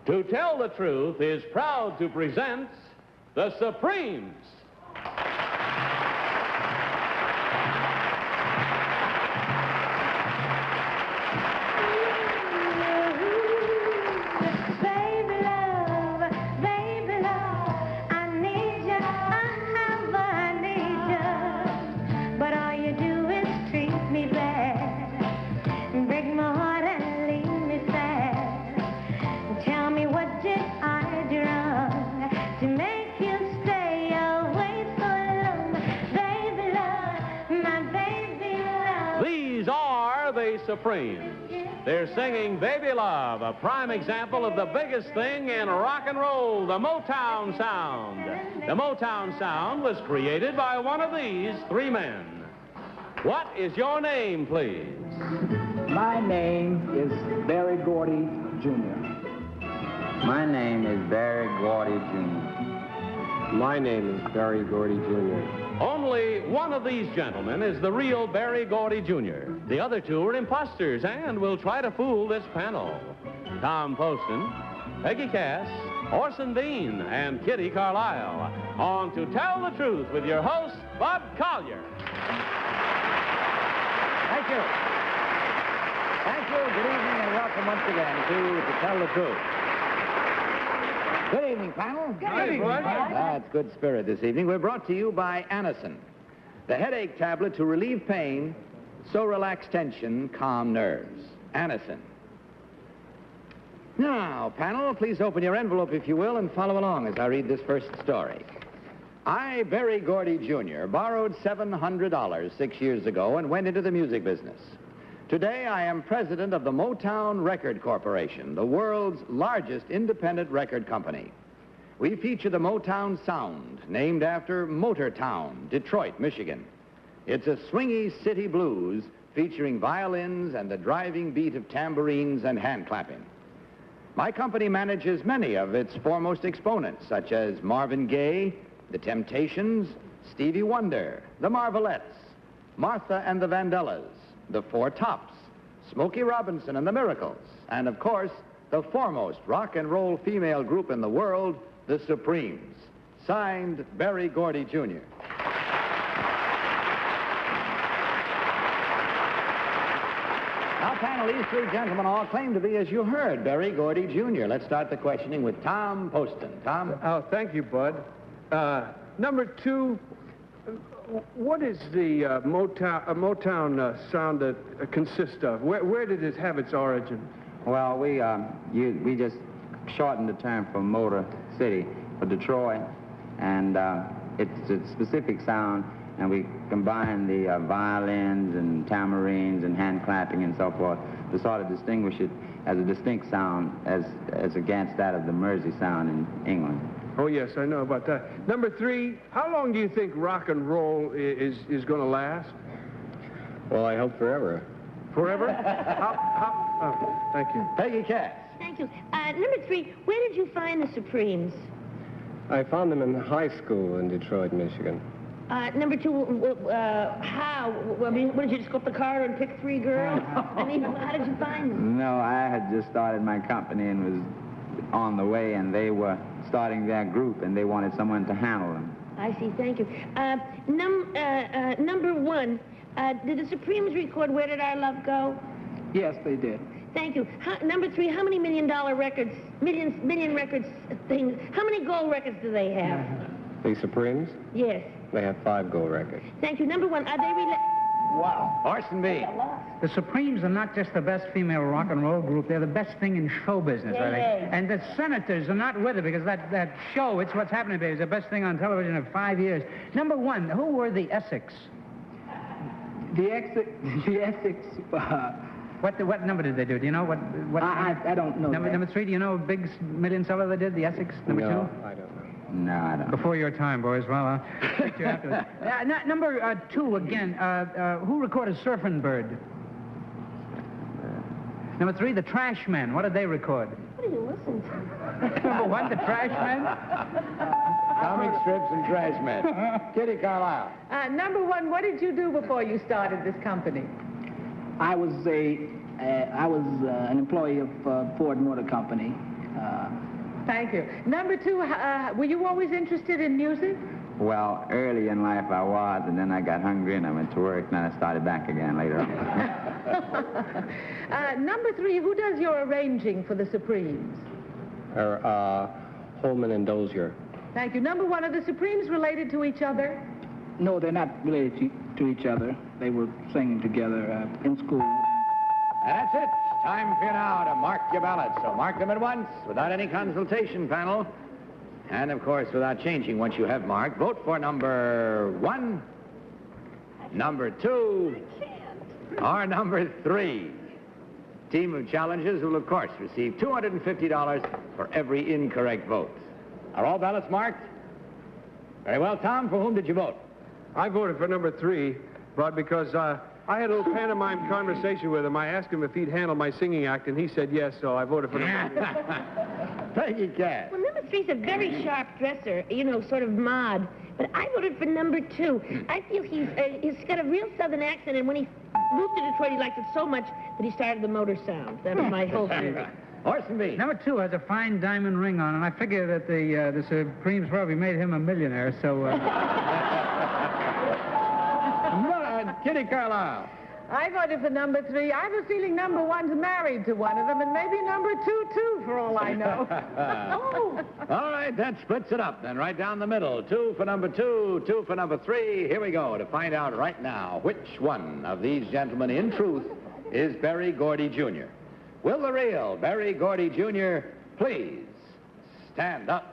To Tell the Truth is proud to present the Supremes. Supremes. They're singing Baby Love, a prime example of the biggest thing in rock and roll, the Motown sound. The Motown sound was created by one of these three men. What is your name, please? My name is Barry Gordy, Jr. My name is Barry Gordy, Jr. My name is Barry Gordy, Jr. Only one of these gentlemen is the real Barry Gordy, Jr. The other two are imposters and will try to fool this panel. Tom Poston, Peggy Cass, Orson Bean, and Kitty Carlisle. On To Tell the Truth with your host, Bud Collier. Thank you. Thank you. Good evening and welcome once again to Tell the Truth. Good evening, panel. Good evening, Bud. That's good spirit this evening. We're brought to you by Anacin, the headache tablet to relieve pain, so relax tension, calm nerves. Anacin. Now, panel, please open your envelope, if you will, and follow along as I read this first story. I, Barry Gordy, Jr., borrowed $700 6 years ago and went into the music business. Today, I am president of the Motown Record Corporation, the world's largest independent record company. We feature the Motown sound, named after Motortown, Detroit, Michigan. It's a swingy city blues featuring violins and the driving beat of tambourines and hand clapping. My company manages many of its foremost exponents, such as Marvin Gaye, The Temptations, Stevie Wonder, The Marvelettes, Martha and the Vandellas, The Four Tops, Smokey Robinson and the Miracles, and of course, the foremost rock and roll female group in the world, the Supremes. Signed, Barry Gordy, Jr. Now, panel, these three gentlemen all claim to be, as you heard, Barry Gordy, Jr. Let's start the questioning with Tom Poston. Tom? Oh, thank you, Bud. Number two, what is the Motown sound that consists of? Where did it have its origin? Well, we just shortened the term for Motor City for Detroit, and it's a specific sound, and we combine the violins and tambourines and hand clapping and so forth to sort of distinguish it as a distinct sound as against that of the Mersey sound in England. Oh, yes, I know about that. Number three, how long do you think rock and roll is going to last? Well, I hope forever. Forever? Oh, thank you. Peggy Cass. Thank you. Number three, where did you find the Supremes? I found them in high school in Detroit, Michigan. Number two, how? I mean, what, did you just go up the corridor and pick three girls? I mean, how did you find them? No, I had just started my company and was on the way, and they were starting their group, and they wanted someone to handle them. I see, thank you. Number one, did the Supremes record Where Did Our Love Go? Yes, they did. Thank you. Number three, how many million records, million records things, how many gold records do they have? The Supremes? Yes. They have 5 gold records. Thank you. Number one, are they Wow. Orson B. The Supremes are not just the best female rock and roll group, they're the best thing in show business, I think. And the Senators are not with it because that show, It's What's Happening Baby, is the best thing on television in 5 years. Number one, who were the Essex? The Essex... What number did they do? Do you know what? I don't know. Number three, do you know big million seller they did, the Essex? Number two? I don't know. No, I don't. Before your time, boys. Well, I'll take you afterwards. Number two, again, who recorded Surfin' Bird? Number three, the Trashmen. What did they record? What are you listening to? Number one, the Trashmen. Comic strips and trash men. Kitty Carlisle. Number one, what did you do before you started this company? I was an employee of Ford Motor Company, Thank you. Number two, were you always interested in music? Well, early in life I was, and then I got hungry and I went to work, and then I started back again later on. Number three, who does your arranging for the Supremes? Holman and Dozier. Thank you. Number one, are the Supremes related to each other? No, they're not related to each other. They were singing together in school. And that's it. Time for you now to mark your ballots. So mark them at once without any consultation, panel. And, of course, without changing once you have marked. Vote for number 1, number 2, or number 3. Team of challengers will, of course, receive $250 for every incorrect vote. Are all ballots marked? Very well. Tom, for whom did you vote? I voted for number 3, but because I had a little pantomime conversation with him. I asked him if he'd handle my singing act, and he said yes, so I voted for number 3. Peggy Cass. Well, number three's a very sharp dresser, you know, sort of mod. But I voted for number 2. I feel he's got a real southern accent, and when he moved to Detroit, he liked it so much that he started the motor sound. That was my whole theory. Orson B. Number 2 has a fine diamond ring on, and I figure that the Supremes probably made him a millionaire, so... Kitty Carlisle. I voted for number 3. I have a feeling number 1's married to one of them, and maybe number 2, too, for all I know. All right, that splits it up then, right down the middle. 2 for number 2, 2 for number 3. Here we go to find out right now which one of these gentlemen, in truth, is Berry Gordy Jr. Will the real Berry Gordy Jr. please stand up?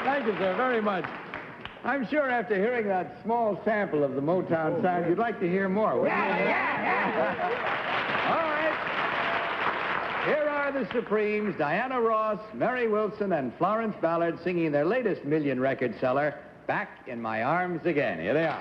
Thank you, sir, very much. I'm sure after hearing that small sample of the Motown sound, you'd like to hear more, wouldn't you? Yeah. All right. Here are the Supremes, Diana Ross, Mary Wilson, and Florence Ballard singing their latest million record seller, Back in My Arms Again. Here they are.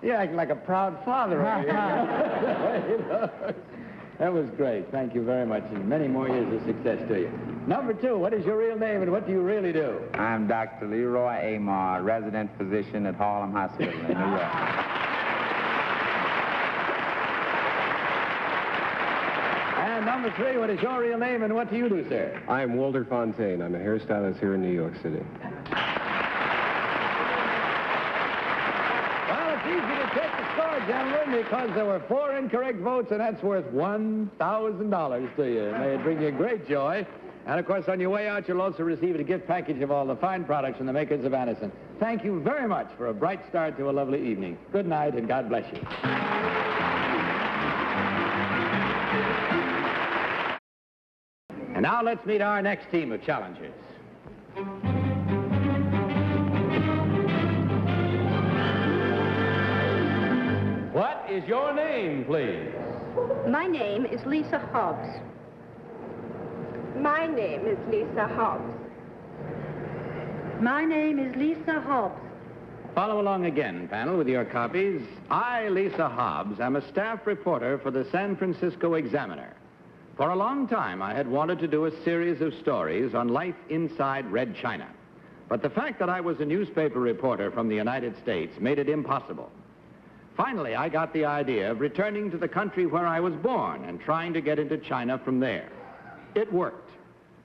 You're acting like a proud father over here. That was great. Thank you very much, and many more years of success to you. Number 2, what is your real name and what do you really do? I'm Dr. Leroy Amar, resident physician at Harlem Hospital in New York. And number 3, what is your real name and what do you do, sir? I'm Walter Fontaine. I'm a hairstylist here in New York City. Well, it's easy to take the score, gentlemen, because there were 4 incorrect votes, and that's worth $1,000 to you. May it bring you great joy. And, of course, on your way out, you'll also receive a gift package of all the fine products from the makers of Anderson. Thank you very much for a bright start to a lovely evening. Good night, and God bless you. And now let's meet our next team of challengers. What is your name, please? My name is Lisa Hobbes. My name is Lisa Hobbes. My name is Lisa Hobbes. Follow along again, panel, with your copies. I, Lisa Hobbes, am a staff reporter for the San Francisco Examiner. For a long time, I had wanted to do a series of stories on life inside Red China. But the fact that I was a newspaper reporter from the United States made it impossible. Finally, I got the idea of returning to the country where I was born and trying to get into China from there. It worked.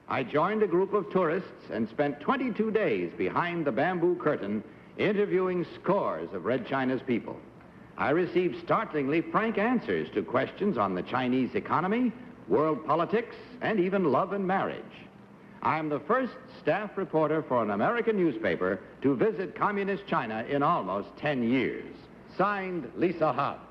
I joined a group of tourists and spent 22 days behind the bamboo curtain interviewing scores of Red China's people. I received startlingly frank answers to questions on the Chinese economy, world politics, and even love and marriage. I'm the first staff reporter for an American newspaper to visit communist China in almost 10 years. Signed, Lisa Hobbes.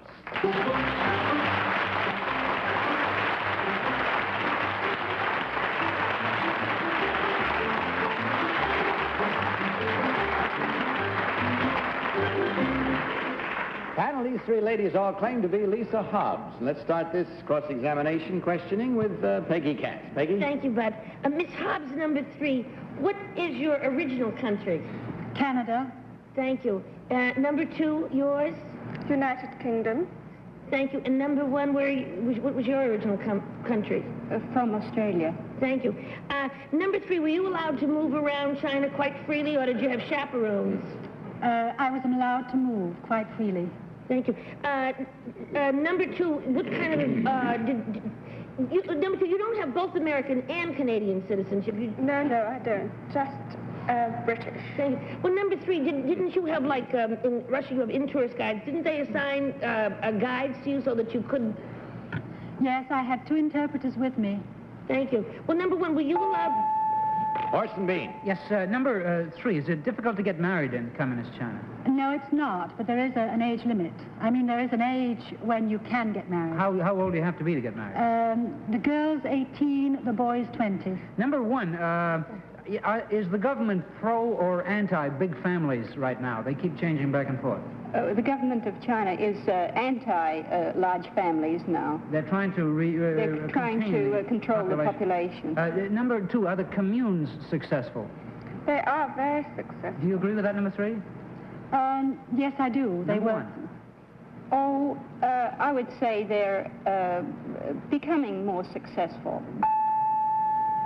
Panel, these 3 ladies all claim to be Lisa Hobbes. Let's start this cross-examination questioning with Peggy Cass. Peggy? Thank you, Bud. Miss Hobbes, number 3, what is your original country? Canada. Thank you. Number 2, yours? United Kingdom. Thank you. And number 1, what was your original country? From Australia. Thank you. Number 3, were you allowed to move around China quite freely, or did you have chaperones? I was allowed to move quite freely. Thank you. Number 2, what kind of, number 2, you don't have both American and Canadian citizenship. No, I don't. Just British. Thank you. Well, number 3, didn't you have, like, in Russia you have in-tourist guides. Didn't they assign guides to you so that you could... Yes, I had 2 interpreters with me. Thank you. Well, number 1, were you allowed... Orson Bean. Yes, number 3, is it difficult to get married in communist China? No, it's not, but there is an age limit. I mean, there is an age when you can get married. How old do you have to be to get married? The girl's 18, the boy's 20. Number 1, is the government pro or anti big families right now? They keep changing back and forth. The government of China is anti-large families now. They're trying to control the population. Number 2, are the communes successful? They are very successful. Do you agree with that, number 3? Yes, I do. They were. Oh, I would say they're becoming more successful.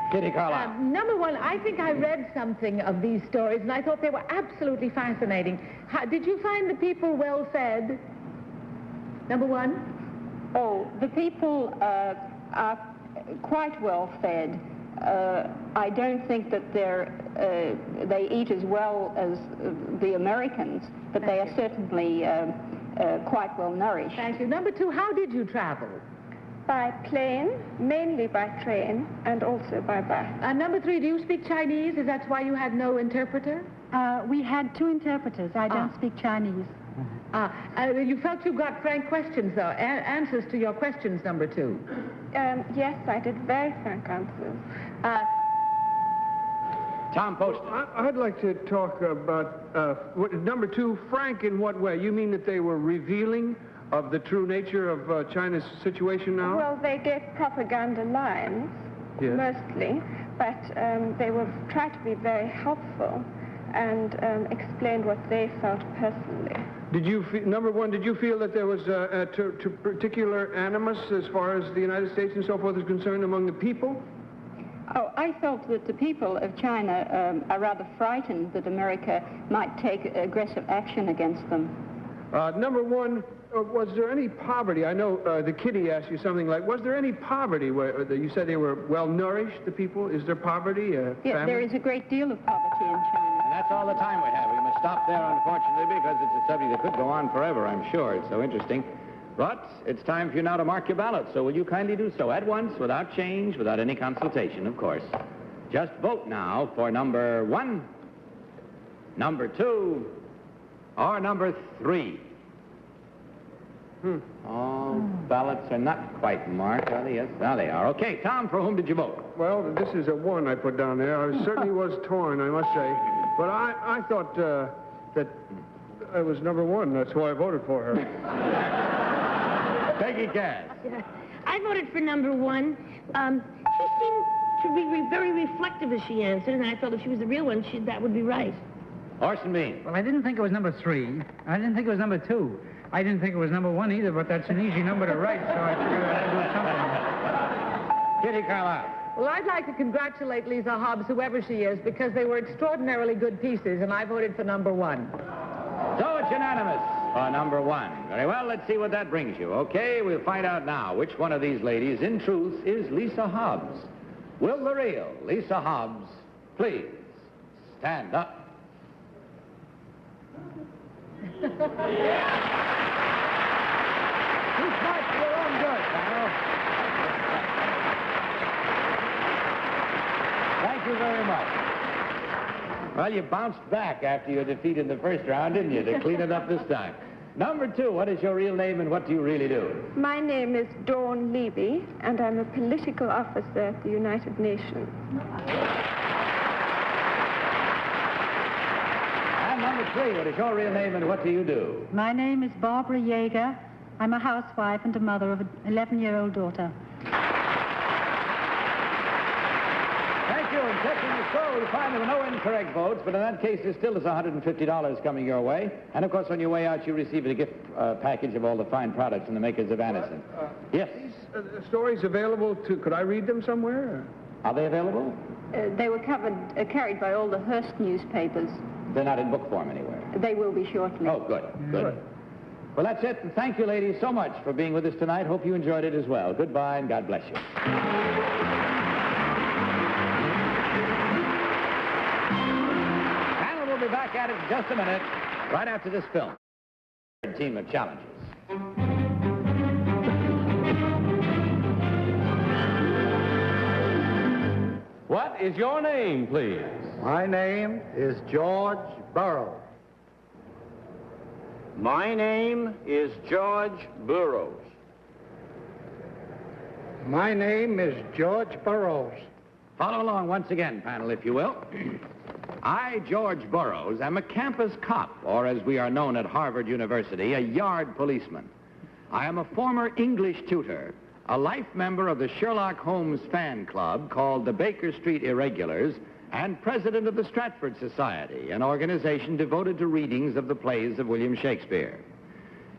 Kitty Carlisle. Number 1, I think I read something of these stories, and I thought they were absolutely fascinating. Did you find the people well-fed? Number 1? Oh, the people are quite well-fed. I don't think that they eat as well as the Americans, but they are certainly quite well-nourished. Thank you. Number 2, how did you travel? By plane, mainly by train, and also by bus. Number 3, do you speak Chinese? Is that why you had no interpreter? We had 2 interpreters. I don't speak Chinese. You felt you got frank questions, though, answers to your questions, number 2. Yes, I did very frank answers. Tom Poston. I'd like to talk about number 2, frank in what way? You mean that they were revealing of the true nature of China's situation now? Well, they gave propaganda lines, mostly, but they were trying to be very helpful and explained what they felt personally. Did you, number 1, did you feel that there was a particular animus as far as the United States and so forth is concerned among the people? Oh, I felt that the people of China are rather frightened that America might take aggressive action against them. Number one, was there any poverty? I know the kitty asked you something like, was there any poverty where you said they were well-nourished, the people? Is there poverty? Yes, there is a great deal of poverty in China. And that's all the time we have. We must stop there, unfortunately, because it's a subject that could go on forever, I'm sure. It's so interesting. But it's time for you now to mark your ballot, so will you kindly do so at once, without change, without any consultation, of course. Just vote now for number 1, number 2, or number 3. All ballots are not quite marked, are they? Yes, now they are. Okay, Tom, for whom did you vote? Well, this is a 1 I put down there. I certainly was torn, I must say. But I thought that I was number 1. That's why I voted for her. Peggy Cass. Yeah. I voted for number 1. She seemed to be very reflective as she answered, and I felt if she was the real one, that would be right. Orson Bean. Well, I didn't think it was number 3. I didn't think it was number 2. I didn't think it was number 1 either, but that's an easy number to write, so I figured I'd do something. Kitty Carlisle. Well, I'd like to congratulate Lisa Hobbes, whoever she is, because they were extraordinarily good pieces, and I voted for number 1. So it's unanimous for number 1. Very well, let's see what that brings you. Okay, we'll find out now which one of these ladies, in truth, is Lisa Hobbes. Will the real Lisa Hobbes please stand up? Too smart for your own good, pal. Thank you very much. Well, you bounced back after your defeat in the first round, didn't you, to clean it up this time? Number 2, what is your real name and what do you really do? My name is Dawn Levy, and I'm a political officer at the United Nations. And number 3, what is your real name and what do you do? My name is Barbara Yeager. I'm a housewife and a mother of an 11-year-old daughter. Thank you. In checking the score, we find there were no incorrect votes, but in that case, there still is $150 coming your way. And, of course, on your way out, you receive a gift package of all the fine products from the makers of Anison. Yes? These stories available could I read them somewhere? Are they available? They were carried by all the Hearst newspapers. They're not in book form anywhere. They will be shortly. Oh, good, good. Well, that's it, and thank you, ladies, so much for being with us tonight. Hope you enjoyed it as well. Goodbye, and God bless you. And we'll be back at it in just a minute, right after this film. Third team of challenges. What is your name, please? My name is George Burrows. My name is George Burrows. My name is George Burrows. Follow along once again, panel, if you will. I, George Burrows, am a campus cop, or as we are known at Harvard University, a yard policeman. I am a former English tutor, a life member of the Sherlock Holmes fan club called the Baker Street Irregulars, and president of the Stratford Society, an organization devoted to readings of the plays of William Shakespeare.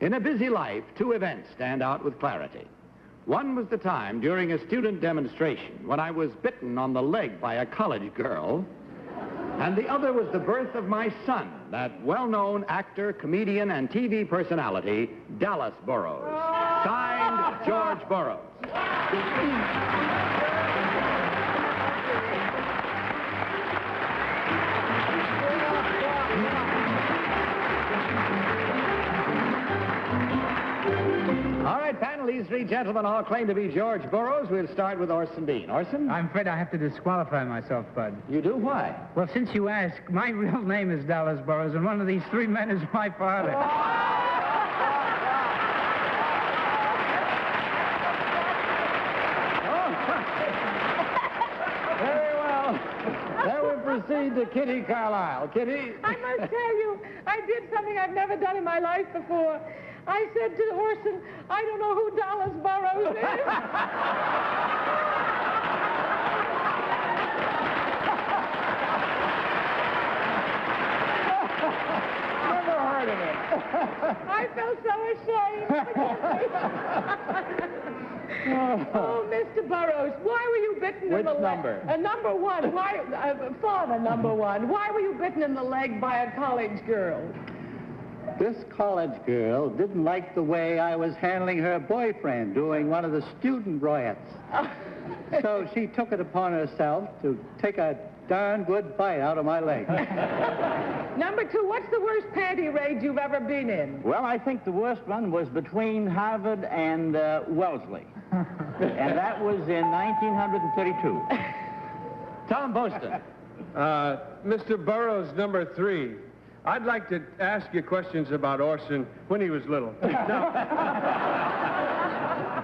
In a busy life, 2 events stand out with clarity. One was the time during a student demonstration when I was bitten on the leg by a college girl, and the other was the birth of my son, that well-known actor, comedian, and TV personality, Dallas Burrows. Signed, George Burrows. All right, panel, these 3 gentlemen all claim to be George Burrows. We'll start with Orson Bean. Orson? I'm afraid I have to disqualify myself, Bud. You do? Why? Well, since you ask, my real name is Dallas Burrows, and one of these 3 men is my father. Very well. Then we proceed to Kitty Carlisle. Kitty? I must tell you, I did something I've never done in my life before. I said to Orson, I don't know who Dallas Burrows is. Never heard of it. I felt so ashamed. Oh, Mr. Burrows, why were you bitten in the leg? Which number? Number one. Why, father, number one. Why were you bitten in the leg by a college girl? This college girl didn't like the way I was handling her boyfriend during one of the student riots. So she took it upon herself to take a darn good bite out of my leg. Number two, what's the worst panty raid you've ever been in? Well, I think the worst one was between Harvard and Wellesley. And that was in 1932. Tom Poston. Mr. Burrows, number 3. I'd like to ask you questions about Orson when he was little. Now,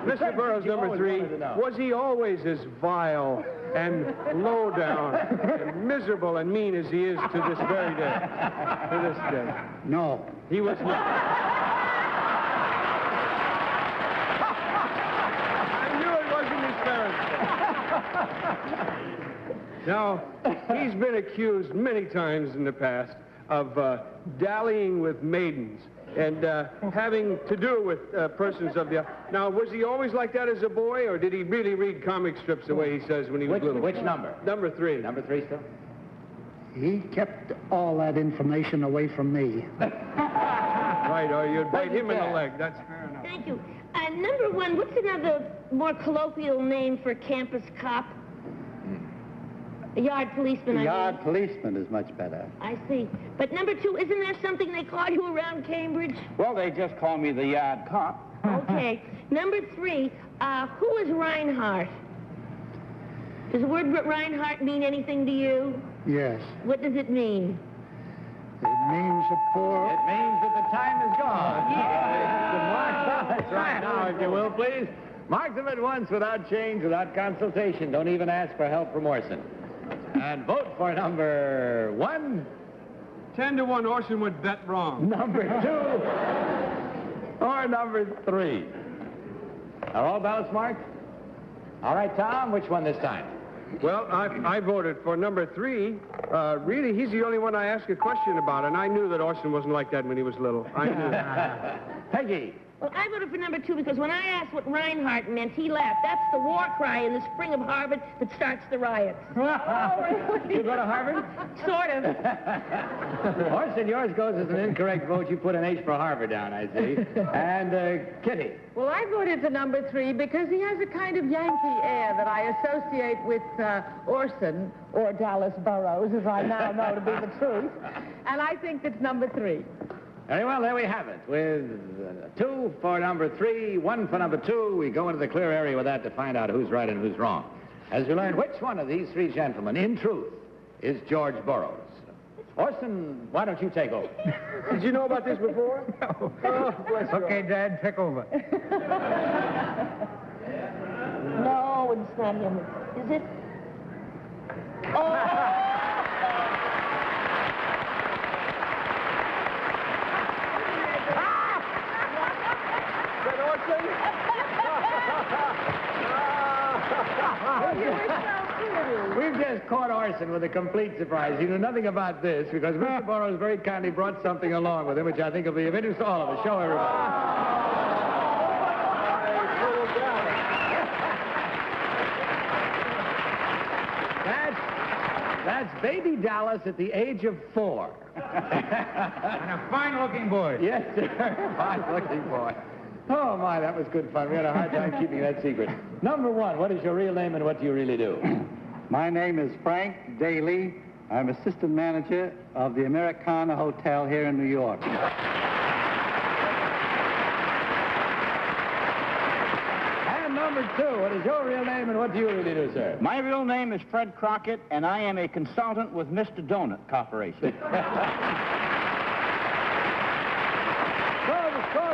Mr. Burrows, number 3, was he always as vile and low down and miserable and mean as he is to this very day? To this day. No. He was not. I knew it wasn't his parents. Now, he's been accused many times in the past of dallying with maidens and having to do with persons of the... Now, was he always like that as a boy, or did he really read comic strips the way he says when he was little? Which number? Number 3. Number 3 still? He kept all that information away from me. Right, or you'd bite him in the leg. That's fair enough. Thank you. Number 1, what's another more colloquial name for campus cop? A yard policeman, Yard policeman is much better. I see. But number 2, isn't there something they call you around Cambridge? Well, they just call me the yard cop. Okay. Number 3, who is Reinhardt? Does the word Reinhardt mean anything to you? Yes. What does it mean? It means a poor... It means that the time is gone. That's right. Now, if you will, please. Mark them at once without change, without consultation. Don't even ask for help from Orson. And vote for number 1. 10-1, Orson would bet wrong. Number 2. Or number 3. Are all ballots marked? All right, Tom, which one this time? Well, I voted for number 3. Really, he's the only one I asked a question about, and I knew that Orson wasn't like that when he was little. I knew. Peggy. Well, I voted for number 2 because when I asked what Reinhardt meant, he laughed. That's the war cry in the spring of Harvard that starts the riots. You go to Harvard? Sort of. Orson, yours goes as an incorrect vote. You put an H for Harvard down, I see. And Kitty. Well, I voted for number 3 because he has a kind of Yankee air that I associate with Orson, or Dallas Burrows, as I now know to be the truth. And I think it's number 3. Very well, there we have it. With 2 for number 3, 1 for number 2, we go into the clear area with that to find out who's right and who's wrong. As we learn which one of these 3 gentlemen, in truth, is George Burrows. Orson, why don't you take over? Did you know about this before? No. Oh, bless you. Okay, Dad, take over. No, it's not him. Is it? Oh! We've just caught Orson with a complete surprise. He knew nothing about this because Mr. Burrows very kindly brought something along with him, which I think will be of interest to all of us. Show everybody. That's baby Dallas at the age of 4. And a fine-looking boy. Yes, sir. Fine-looking boy. Oh, my, that was good fun. We had a hard time keeping that secret. Number 1, what is your real name and what do you really do? My name is Frank Daly. I'm assistant manager of the Americana Hotel here in New York. And number 2, what is your real name and what do you really do, sir? My real name is Fred Crockett, and I am a consultant with Mr. Donut Corporation.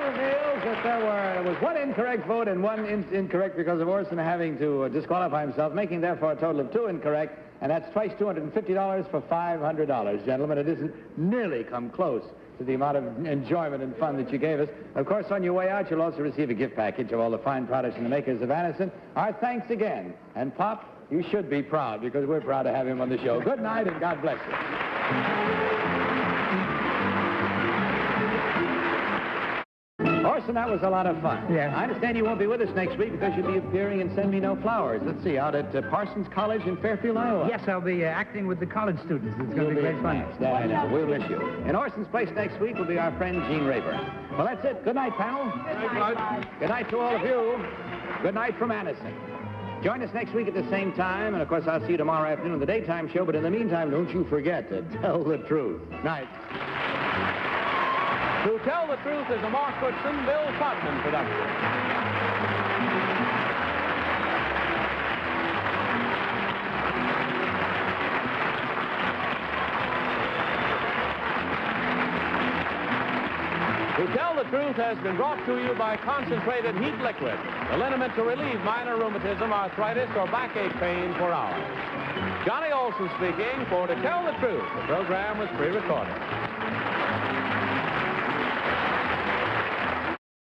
Reveals that there was 1 incorrect vote and 1 incorrect because of Orson having to disqualify himself, making therefore a total of 2 incorrect, and that's twice $250 for $500. Gentlemen, it isn't nearly come close to the amount of enjoyment and fun that you gave us. Of course, on your way out, you'll also receive a gift package of all the fine products from the makers of Anison. Our thanks again. And, Pop, you should be proud because we're proud to have him on the show. Good night and God bless you. Orson Orson, that was a lot of fun. Yeah. I understand you won't be with us next week because you'll be appearing in Send Me No Flowers. Let's see, out at Parsons College in Fairfield, Iowa. Yes, I'll be acting with the college students. It's going to be great fun. That I know. We'll miss you. In Orson's place next week will be our friend Gene Rayburn. Well, that's it. Good night, panel. Good night. Good night to all of you. Good night from Anderson. Join us next week at the same time, and of course I'll see you tomorrow afternoon on the daytime show, but in the meantime, don't you forget to tell the truth. Night. To Tell the Truth is a Mark Goodson, Bill Cotman production. To Tell the Truth has been brought to you by Concentrated Heat Liquid, the liniment to relieve minor rheumatism, arthritis, or backache pain for hours. Johnny Olson speaking for To Tell the Truth. The program was pre-recorded.